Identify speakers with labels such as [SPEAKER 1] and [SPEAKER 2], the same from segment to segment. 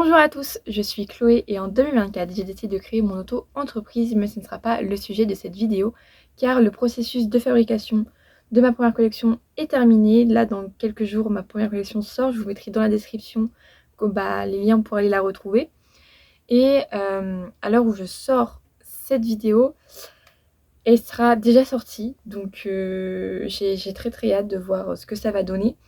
[SPEAKER 1] Bonjour à tous, je suis Chloé et en 2024 j'ai décidé de créer mon auto-entreprise, mais ce ne sera pas le sujet de cette vidéo car le processus de fabrication de ma première collection est terminé. Là dans quelques jours ma première collection sort, je vous mettrai dans la description les liens pour aller la retrouver. Et à l'heure où je sors cette vidéo, elle sera déjà sortie, donc j'ai très hâte de voir ce que ça va donner.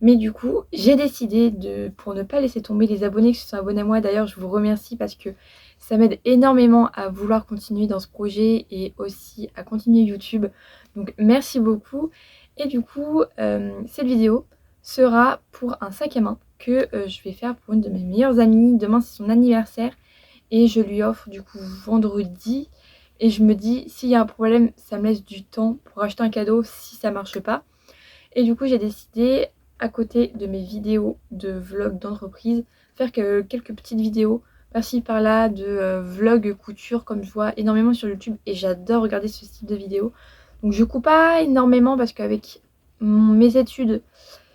[SPEAKER 1] Mais du coup, j'ai décidé pour ne pas laisser tomber les abonnés qui se sont abonnés à moi, d'ailleurs je vous remercie parce que ça m'aide énormément à vouloir continuer dans ce projet et aussi à continuer YouTube. Donc merci beaucoup. Et du coup, cette vidéo sera pour un sac à main que je vais faire pour une de mes meilleures amies. Demain c'est son anniversaire et je lui offre du coup vendredi. Et je me dis, s'il y a un problème, ça me laisse du temps pour acheter un cadeau si ça marche pas. Et du coup, j'ai décidé, à côté de mes vidéos de vlog d'entreprise, faire quelques petites vidéos par-ci par-là de vlog couture comme je vois énormément sur YouTube et j'adore regarder ce style de vidéos. Donc je coupe pas énormément parce qu'avec mes études,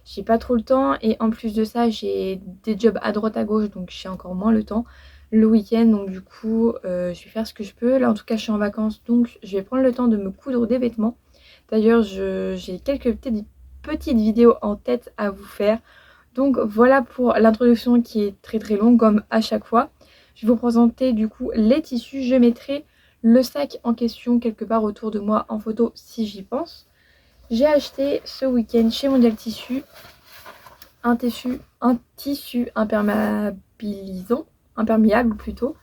[SPEAKER 1] j'ai pas trop le temps et en plus de ça, j'ai des jobs à droite à gauche donc j'ai encore moins le temps le week-end. Donc du coup, je vais faire ce que je peux. Là en tout cas, je suis en vacances donc je vais prendre le temps de me coudre des vêtements. D'ailleurs, j'ai quelques petites vidéos en tête à vous faire. Donc voilà pour l'introduction qui est très longue comme à chaque fois. Je vais vous présenter du coup les tissus. Je mettrai le sac en question quelque part autour de moi en photo si j'y pense. J'ai acheté ce week-end chez Mondial Tissu un tissu imperméabilisant, imperméable plutôt.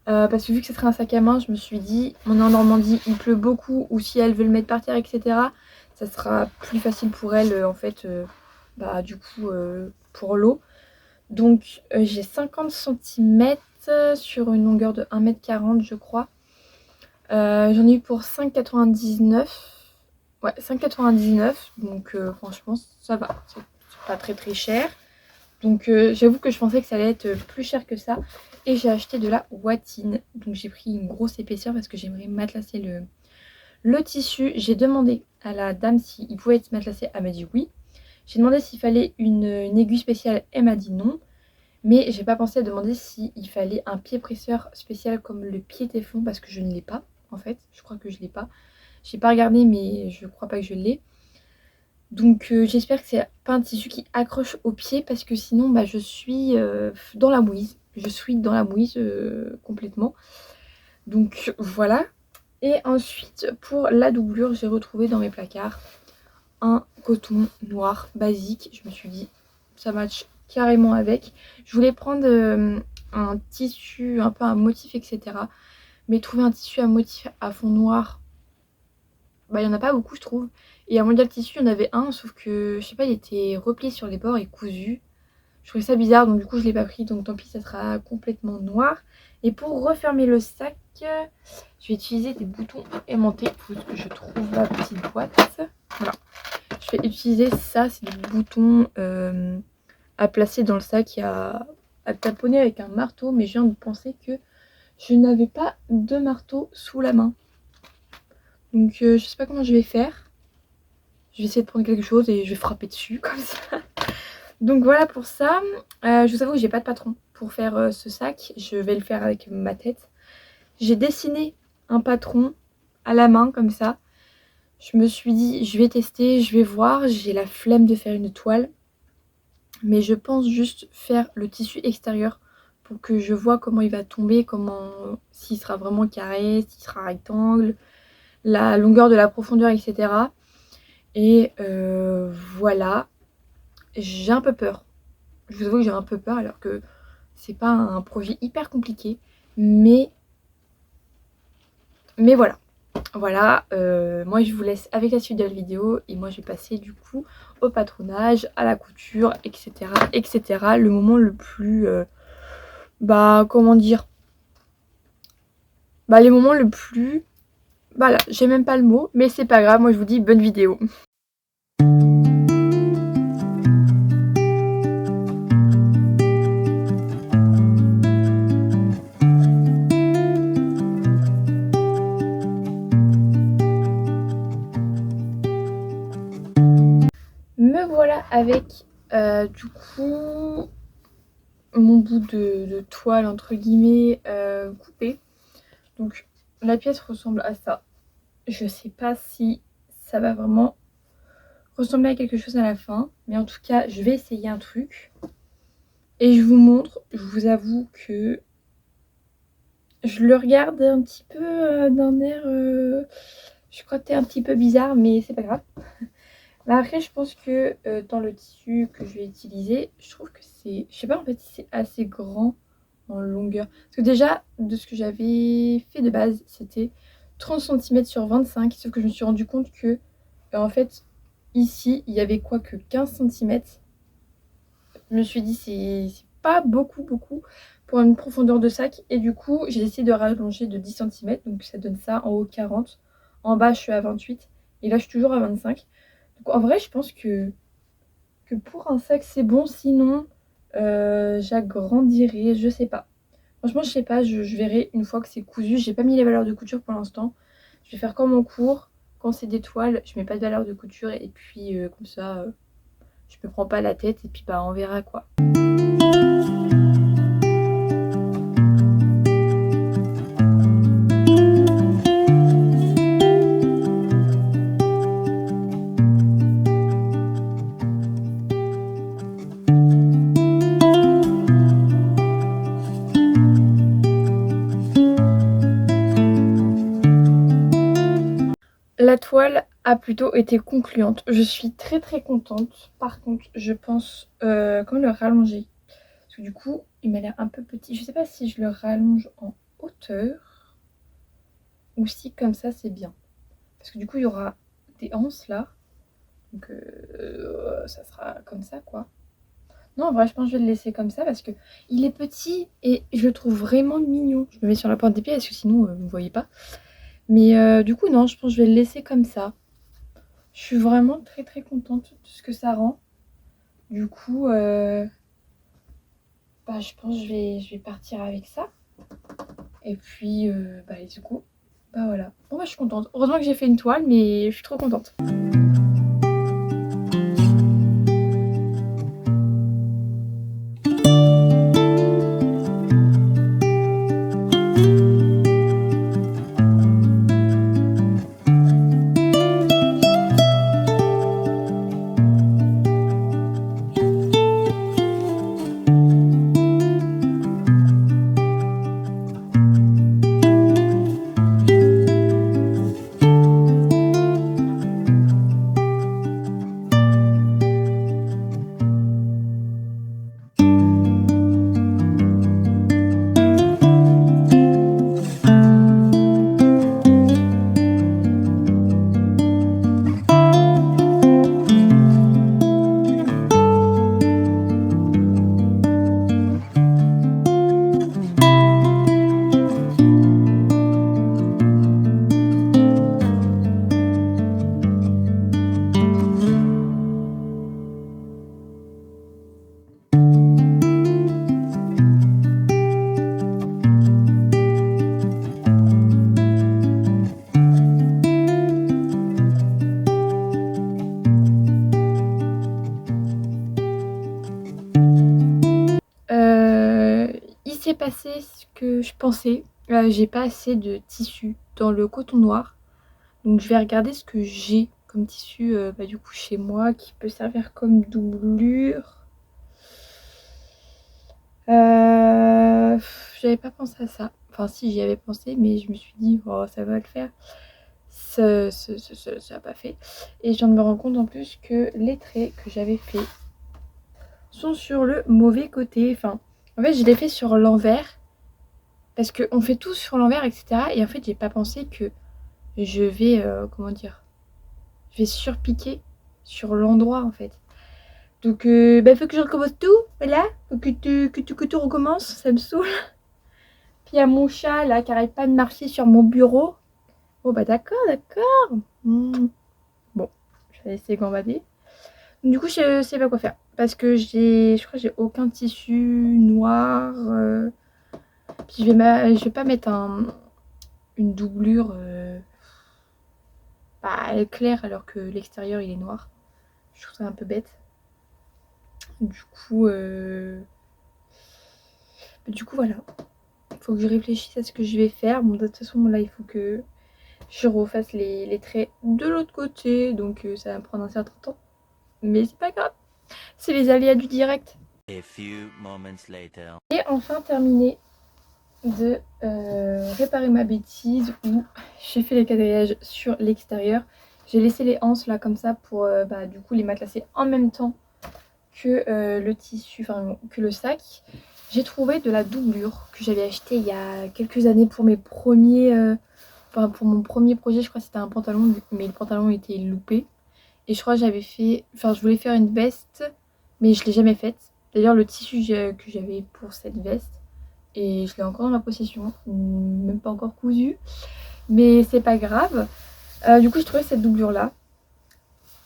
[SPEAKER 1] Parce que vu que ce serait un sac à main, je me suis dit, on est en Normandie, il pleut beaucoup, ou si elle veut le mettre par terre, etc., ça sera plus facile pour elle, en fait, du coup, pour l'eau. Donc, j'ai 50 cm sur une longueur de 1,40 m, je crois. J'en ai eu pour 5,99 €. Ouais, 5,99 €, donc franchement, ça va. C'est pas très cher. Donc j'avoue que je pensais que ça allait être plus cher que ça. Et j'ai acheté de la watine. Donc j'ai pris une grosse épaisseur parce que j'aimerais matelasser le tissu. J'ai demandé à la dame s'il pouvait être matelassé. Elle m'a dit oui. J'ai demandé s'il fallait une aiguille spéciale. Elle m'a dit non. Mais j'ai pas pensé à demander s'il fallait un pied presseur spécial comme le pied téflon parce que je ne l'ai pas en fait. Je crois que je l'ai pas. J'ai pas regardé mais je crois pas que je l'ai. Donc j'espère que c'est pas un tissu qui accroche au pied parce que sinon je suis dans la mouise. Je suis dans la mouise complètement. Donc voilà. Et ensuite pour la doublure, j'ai retrouvé dans mes placards un coton noir basique. Je me suis dit ça match carrément avec. Je voulais prendre un tissu un peu un motif etc. Mais trouver un tissu à motif à fond noir, il y en a pas beaucoup je trouve. Et à Mondial Tissu, il y en avait un, sauf que, je sais pas, il était replié sur les bords et cousu. Je trouvais ça bizarre, donc du coup, je l'ai pas pris. Donc tant pis, ça sera complètement noir. Et pour refermer le sac, je vais utiliser des boutons aimantés. Il faut que je trouve la petite boîte. Voilà. Je vais utiliser ça, c'est des boutons à placer dans le sac et à taponner avec un marteau. Mais je viens de penser que je n'avais pas de marteau sous la main. Donc je sais pas comment je vais faire. Je vais essayer de prendre quelque chose et je vais frapper dessus comme ça. Donc voilà pour ça. Je vous avoue que j'ai pas de patron pour faire ce sac. Je vais le faire avec ma tête. J'ai dessiné un patron à la main comme ça. Je me suis dit je vais tester, je vais voir. J'ai la flemme de faire une toile. Mais je pense juste faire le tissu extérieur pour que je vois comment il va tomber, s'il sera vraiment carré, s'il sera rectangle, la longueur de la profondeur, etc. Et voilà. J'ai un peu peur. Je vous avoue que j'ai un peu peur alors que c'est pas un projet hyper compliqué. Mais voilà. Voilà, moi je vous laisse avec la suite de la vidéo et moi je vais passer du coup au patronage, à la couture, etc. etc. Le moment le plus... comment dire, les moments le plus... Voilà, j'ai même pas le mot, mais c'est pas grave, moi je vous dis bonne vidéo. Me voilà avec du coup mon bout de toile entre guillemets coupé. Donc la pièce ressemble à ça. Je sais pas si ça va vraiment ressembler à quelque chose à la fin, mais en tout cas je vais essayer un truc et je vous montre. Je vous avoue que je le regarde un petit peu d'un air je crois que t'es un petit peu bizarre, mais c'est pas grave. Là après je pense que dans le tissu que je vais utiliser, je trouve que c'est, je sais pas en fait si c'est assez grand en longueur, parce que déjà de ce que j'avais fait de base c'était 30 cm sur 25, sauf que je me suis rendu compte que en fait ici il y avait quoi que 15 cm. Je me suis dit c'est pas beaucoup pour une profondeur de sac, et du coup j'ai décidé de rallonger de 10 cm, donc ça donne ça en haut 40, en bas je suis à 28 et là je suis toujours à 25. Donc en vrai je pense que pour un sac c'est bon, sinon j'agrandirai, je sais pas. Franchement je sais pas, je verrai une fois que c'est cousu. J'ai pas mis les valeurs de couture pour l'instant. Je vais faire comme en cours, quand c'est des toiles je mets pas de valeur de couture, et puis comme ça je me prends pas la tête, et puis bah on verra quoi. La toile a plutôt été concluante. Je suis très contente. Par contre, je pense quand le rallonger. Parce que du coup, il m'a l'air un peu petit. Je sais pas si je le rallonge en hauteur ou si comme ça c'est bien. Parce que du coup, il y aura des anses là. Donc ça sera comme ça quoi. Non, en vrai, je pense que je vais le laisser comme ça parce que il est petit et je le trouve vraiment mignon. Je me mets sur la pointe des pieds parce que sinon, vous ne voyez pas. Mais du coup, non, je pense que je vais le laisser comme ça. Je suis vraiment très contente de ce que ça rend. Du coup, bah, je pense que je vais partir avec ça. Et puis, bah, du coup, bah voilà. Bon, bah, je suis contente. Heureusement que j'ai fait une toile, mais je suis trop contente. Il s'est passé ce que je pensais. J'ai pas assez de tissu dans le coton noir. Donc je vais regarder ce que j'ai comme tissu bah, du coup chez moi qui peut servir comme doublure. J'avais pas pensé à ça. Enfin si, j'y avais pensé, mais je me suis dit oh, ça va le faire. Ça n'a pas fait. Et je viens de me rendre compte en plus que les traits que j'avais fait sont sur le mauvais côté. Enfin, en fait je l'ai fait sur l'envers. Parce qu'on fait tout sur l'envers, etc. Et en fait j'ai pas pensé que je vais, comment dire, je vais surpiquer sur l'endroit en fait. Donc bah faut que je recommence tout, voilà. Faut que tout recommence, ça me saoule. Puis il y a mon chat là qui arrête pas de marcher sur mon bureau. Oh bah d'accord. Bon, je vais laisser gambader. Du coup je sais pas quoi faire. Parce que je crois que j'ai aucun tissu noir. Puis je vais pas mettre une doublure claire alors que l'extérieur il est noir. Je trouve ça un peu bête. Du coup Du coup voilà, il faut que je réfléchisse à ce que je vais faire. Bon, de toute façon là il faut que je refasse les traits de l'autre côté, donc ça va me prendre un certain temps. Mais c'est pas grave, c'est les aléas du direct.
[SPEAKER 2] A few moments later.
[SPEAKER 1] Et enfin terminé de réparer ma bêtise où j'ai fait les quadrillages sur l'extérieur. J'ai laissé les anses là comme ça pour du coup les matelasser en même temps que le tissu, enfin que le sac. J'ai trouvé de la doublure que j'avais acheté il y a quelques années pour mes premiers, pour mon premier projet. Je crois que c'était un pantalon, mais le pantalon était loupé. Et je crois que j'avais fait, enfin je voulais faire une veste, mais je l'ai jamais faite. D'ailleurs le tissu que j'avais pour cette veste, et je l'ai encore dans ma possession, même pas encore cousu, mais c'est pas grave. Du coup je trouvais cette doublure là,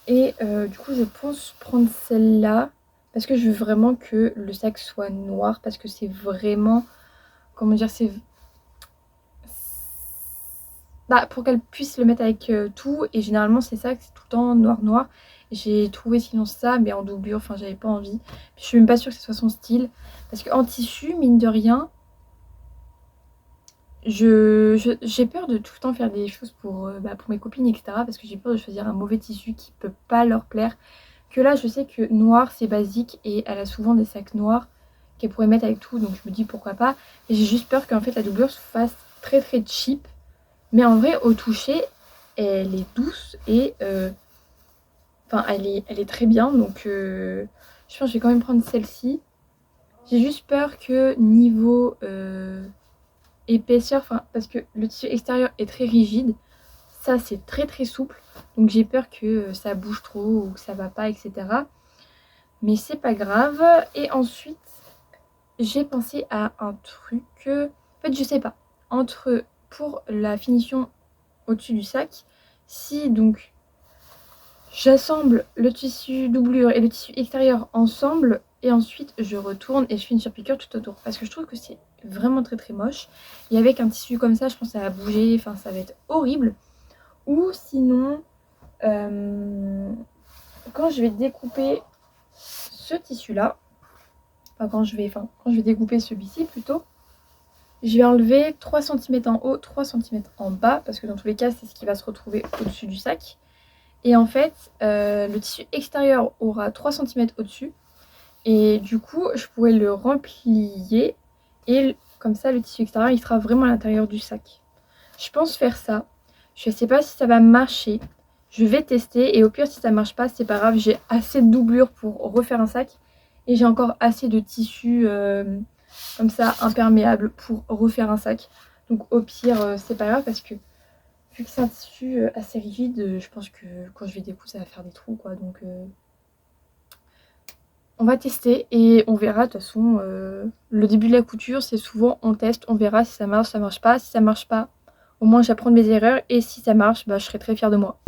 [SPEAKER 1] et du coup je pense prendre celle-là, parce que je veux vraiment que le sac soit noir, parce que c'est vraiment, comment dire, c'est... Bah, pour qu'elle puisse le mettre avec tout, et généralement c'est ça, c'est tout le temps noir noir. J'ai trouvé sinon ça, mais en doublure, enfin j'avais pas envie. Puis, je suis même pas sûre que ce soit son style, parce qu'en tissu, mine de rien, j'ai peur de tout le temps faire des choses pour mes copines, etc. Parce que j'ai peur de choisir un mauvais tissu qui peut pas leur plaire. Que là, je sais que noir, c'est basique et elle a souvent des sacs noirs qu'elle pourrait mettre avec tout. Donc je me dis pourquoi pas. Et j'ai juste peur qu'en fait la doublure se fasse très très cheap. Mais en vrai, au toucher, elle est douce et enfin, elle est très bien. Donc je pense que je vais quand même prendre celle-ci. J'ai juste peur que niveau épaisseur, enfin parce que le tissu extérieur est très rigide, ça c'est très très souple, donc j'ai peur que ça bouge trop ou que ça va pas, etc. Mais c'est pas grave. Et ensuite j'ai pensé à un truc, en fait je sais pas, entre pour la finition au-dessus du sac, si donc j'assemble le tissu doublure et le tissu extérieur ensemble et ensuite je retourne et je fais une surpiqûre tout autour, parce que je trouve que c'est vraiment très très moche et avec un tissu comme ça je pense que ça va bouger, enfin ça va être horrible. Ou sinon quand je vais découper ce tissu là, quand je vais découper celui-ci plutôt, je vais enlever 3 cm en haut, 3 cm en bas, parce que dans tous les cas c'est ce qui va se retrouver au-dessus du sac. Et en fait, le tissu extérieur aura 3 cm au-dessus. Et du coup, je pourrais le replier. Et comme ça, le tissu extérieur, il sera vraiment à l'intérieur du sac. Je pense faire ça. Je ne sais pas si ça va marcher. Je vais tester. Et au pire, si ça ne marche pas, c'est pas grave. J'ai assez de doublure pour refaire un sac. Et j'ai encore assez de tissu comme ça, imperméable, pour refaire un sac. Donc au pire, c'est pas grave parce que vu que c'est un tissu assez rigide, je pense que quand je vais découper, ça va faire des trous, quoi. Donc, on va tester et on verra. De toute façon, le début de la couture, c'est souvent on teste, on verra si ça marche pas. Si ça marche pas, au moins j'apprends de mes erreurs. Et si ça marche, je serai très fière de moi.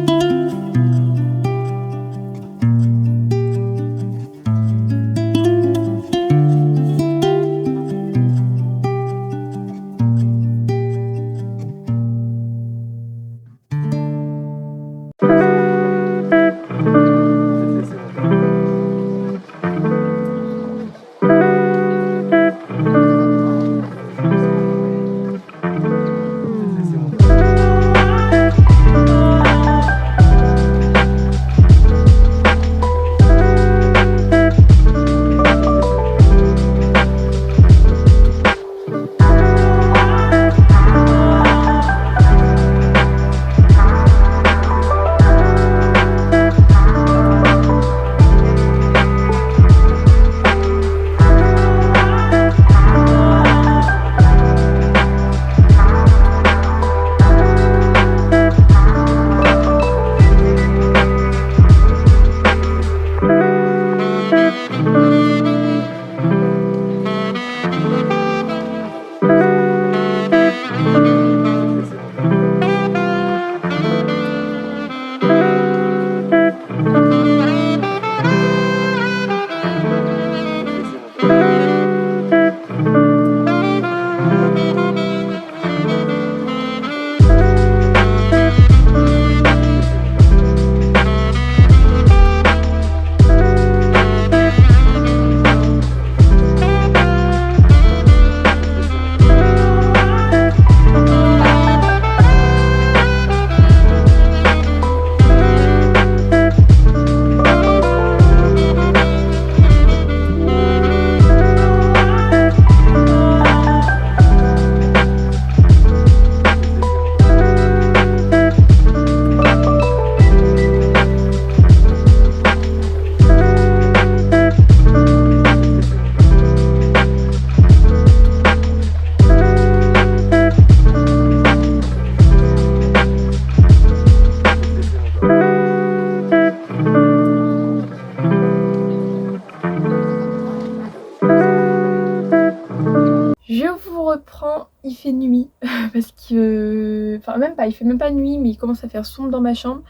[SPEAKER 1] reprend, il fait nuit parce que... Enfin même pas, il fait même pas nuit mais il commence à faire sombre dans ma chambre.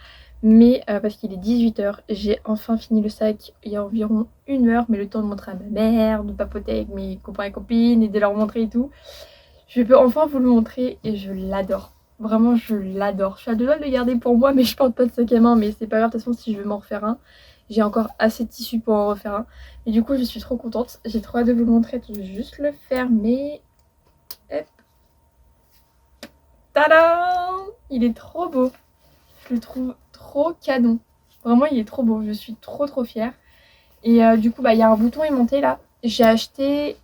[SPEAKER 1] Mais parce qu'il est 18h, j'ai enfin fini le sac il y a environ 1 heure, mais le temps de montrer à ma mère, de papoter avec mes copains et copines et de leur montrer et tout. Je peux enfin vous le montrer et je l'adore. Vraiment, je l'adore. Je suis à deux doigts de le garder pour moi, mais je porte pas de sac à main. Mais c'est pas grave, de toute façon, si je veux m'en refaire un, j'ai encore assez de tissu pour en refaire un. Et du coup, je suis trop contente. J'ai trop hâte de vous le montrer. Je vais juste le fermer. Hop. Tadam! Il est trop beau. Je le trouve trop canon. Vraiment, il est trop beau. Je suis trop fière. Et du coup, bah, il y a un bouton aimanté là. J'ai acheté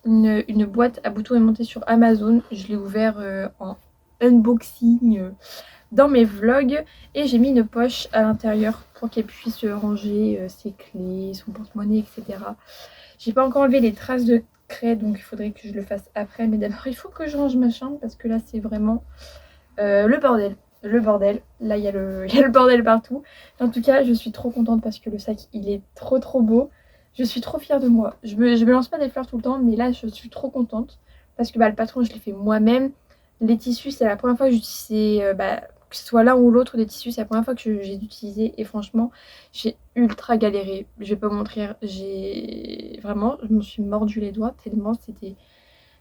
[SPEAKER 1] une boîte à boutons aimantés sur Amazon. Je l'ai ouvert en unboxing dans mes vlogs. Et j'ai mis une poche à l'intérieur pour qu'elle puisse ranger ses clés, son porte-monnaie, etc. J'ai pas encore enlevé les traces de craie, donc il faudrait que je le fasse après. Mais d'abord, il faut que je range ma chambre parce que là, c'est vraiment le bordel. Le bordel. Là, il y a le bordel partout. En tout cas, je suis trop contente parce que le sac, il est trop beau. Je suis trop fière de moi. Je me lance pas des fleurs tout le temps, mais là, je suis trop contente. Parce que bah, le patron, je l'ai fait moi-même. Les tissus, c'est la première fois que j'utilisais, que ce soit l'un ou l'autre des tissus, c'est la première fois que j'ai utilisé. Et franchement, j'ai ultra galéré. Je vais pas vous mentir. Vraiment, je me suis mordu les doigts tellement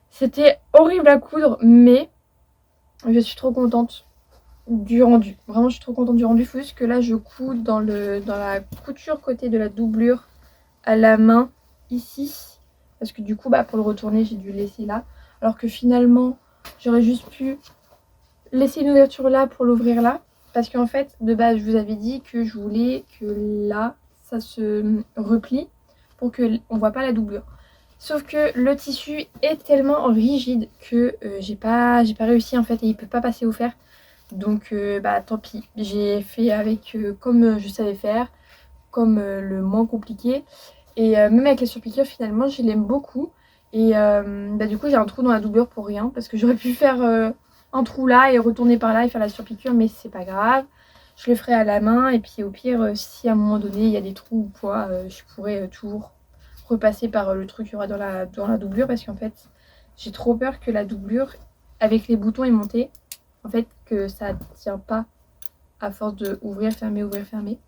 [SPEAKER 1] c'était horrible à coudre. Mais je suis trop contente du rendu. Vraiment, je suis trop contente du rendu. Il faut juste que là, je coude dans la couture côté de la doublure à la main, ici. Parce que du coup, bah, pour le retourner, j'ai dû le laisser là. Alors que finalement, j'aurais juste pu laisser une ouverture là pour l'ouvrir là. Parce qu'en fait, de base, je vous avais dit que je voulais que là, ça se replie pour qu'on ne voit pas la doublure. Sauf que le tissu est tellement rigide que j'ai pas réussi en fait et il peut pas passer au fer. Donc bah tant pis, j'ai fait avec comme je savais faire, comme le moins compliqué. Et même avec la surpiqûre finalement je l'aime beaucoup. Et bah du coup j'ai un trou dans la doublure pour rien parce que j'aurais pu faire un trou là et retourner par là et faire la surpiqûre, mais c'est pas grave. Je le ferai à la main et puis au pire si à un moment donné il y a des trous ou quoi, je pourrais toujours repasser par le truc qu'il y aura dans la doublure parce qu'en fait j'ai trop peur que la doublure avec les boutons aimantés, en fait que ça tient pas à force de ouvrir fermer.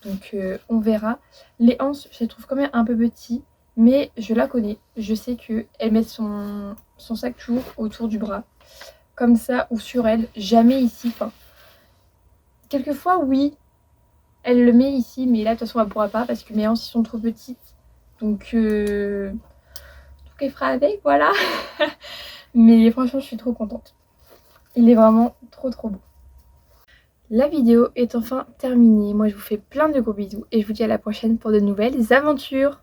[SPEAKER 1] Donc on verra. Les hanches je les trouve quand même un peu petits, mais je la connais, je sais qu'elle met son sac toujours autour du bras comme ça ou sur elle, jamais ici. Enfin quelquefois oui elle le met ici, mais là de toute façon elle pourra pas parce que mes hanches sont trop petites. Donc qu'elle fera avec, voilà. Mais franchement, je suis trop contente. Il est vraiment trop beau. La vidéo est enfin terminée. Moi, je vous fais plein de gros bisous et je vous dis à la prochaine pour de nouvelles aventures.